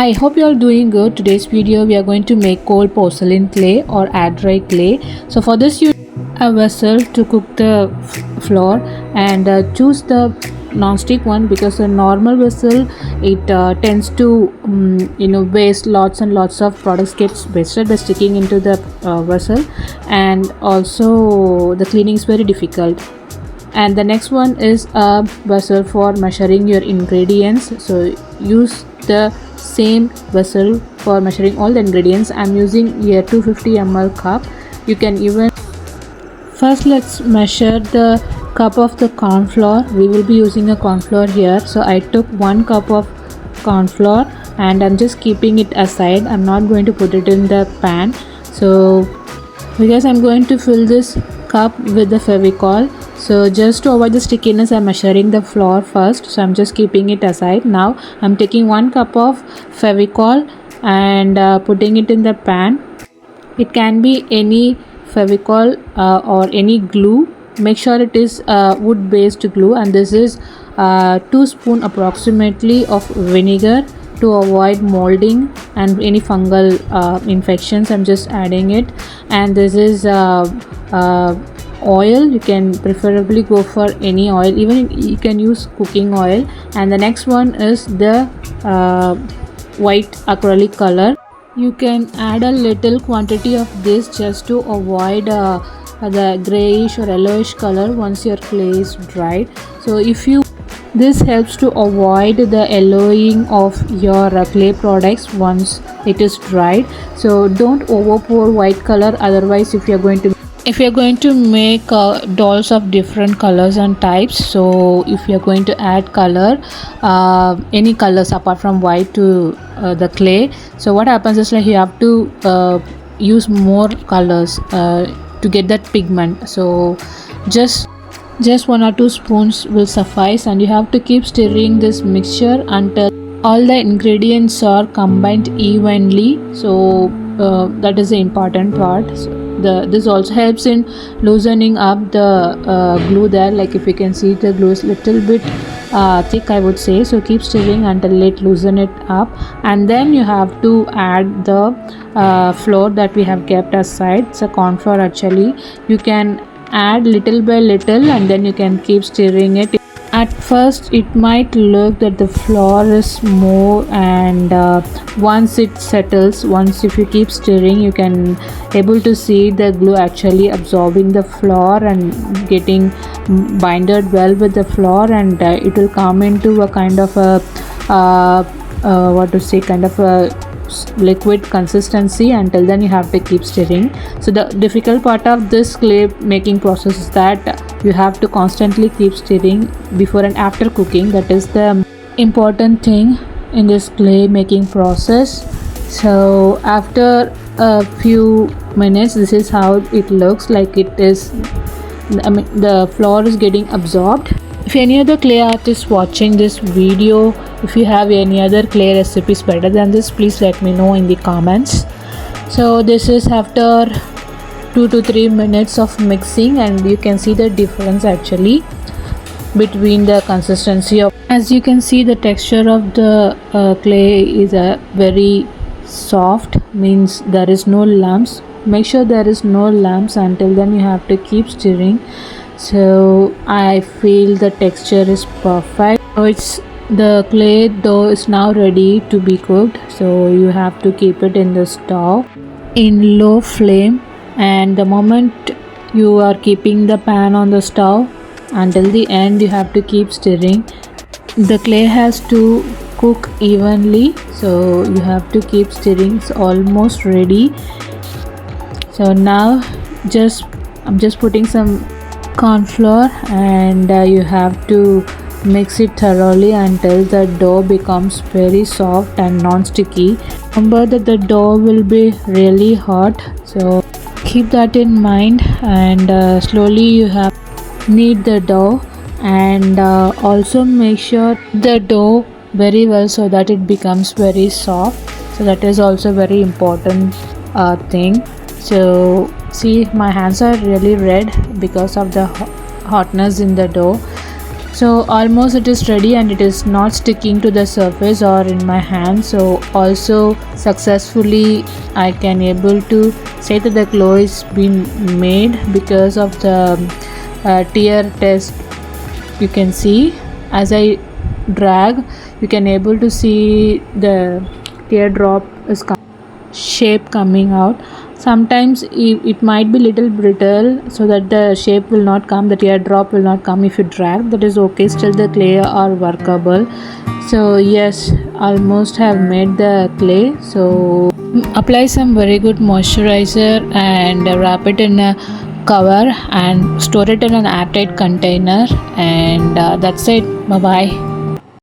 Hi, hope you are doing good. Today's video we are going to make cold porcelain clay or air dry clay. So for this you need a vessel to cook the flour and choose the non-stick one because a normal vessel it tends to waste lots and lots of products gets wasted by sticking into the vessel, and also the cleaning is very difficult. And the next one is a vessel for measuring your ingredients, so use the same vessel for measuring all the ingredients. I'm using here 250 ml cup. You can even first let's measure the cup of the corn flour. We will be using a corn flour here, so I took 1 cup of corn flour and I'm just keeping it aside. I'm not going to put it in the pan, so because I'm going to fill this cup with the Fevicol. So just to avoid the stickiness, I'm measuring the flour first, so I'm just keeping it aside. Now I'm taking 1 cup of Fevicol and putting it in the pan. It can be any Fevicol or any glue. Make sure it is wood based glue, and this is 2 spoon approximately of vinegar to avoid molding and any fungal infections. I'm just adding it. And this is oil. You can preferably go for any oil, even you can use cooking oil. And the next one is the white acrylic color. You can add a little quantity of this just to avoid the grayish or yellowish color once your clay is dried. So this helps to avoid the yellowing of your clay products once it is dried. So don't over pour white color, otherwise if you're going to make dolls of different colors and types, so if you're going to add color, any colors apart from white to the clay, so what happens is like you have to use more colors to get that pigment. So just 1 or 2 spoons will suffice, and you have to keep stirring this mixture until all the ingredients are combined evenly. So that is the important part. So this also helps in loosening up the glue there. Like if you can see, the glue is little bit thick, I would say. So keep stirring until it loosen it up, and then you have to add the flour that we have kept aside. It's a corn flour actually. You can add little by little, and then you can keep stirring it. At first it might look that the flour is more, and once it settles, if you keep stirring, you can able to see the glue actually absorbing the flour and getting binded well with the flour, and it will come into a kind of a liquid consistency. Until then you have to keep stirring. So the difficult part of this clay making process is that you have to constantly keep stirring before and after cooking. That is the important thing in this clay making process. So after a few minutes, this is how it looks like. The flour is getting absorbed. If any other clay artist watching this video, if you have any other clay recipes better than this, please let me know in the comments. So this is after 2 to 3 minutes of mixing, and you can see the difference actually between the consistency of, as you can see, the texture of the clay is very soft, means there is no lumps. Make sure there is no lumps. Until then you have to keep stirring. So I feel the texture is perfect. So the clay dough is now ready to be cooked. So you have to keep it in the stove in low flame, and the moment you are keeping the pan on the stove until the end, you have to keep stirring. The clay has to cook evenly, so you have to keep stirring. It's almost ready. So now I'm just putting some corn flour, and you have to mix it thoroughly until the dough becomes very soft and non-sticky. Remember that the dough will be really hot, so keep that in mind. And slowly you have knead the dough, and also make sure the dough very well so that it becomes very soft. So that is also very important thing. So see, my hands are really red because of the hotness in the dough. So almost it is ready and it is not sticking to the surface or in my hand. So also successfully I can able to say that the clay is been made because of the tear test. You can see as I drag, you can able to see the teardrop is shape coming out. Sometimes it might be little brittle, so that the shape will not come, the teardrop will not come if you drag. That is okay, still the clay are workable. So yes, almost have made the clay. So apply some very good moisturizer and wrap it in a cover and store it in an airtight container, and that's it. Bye bye.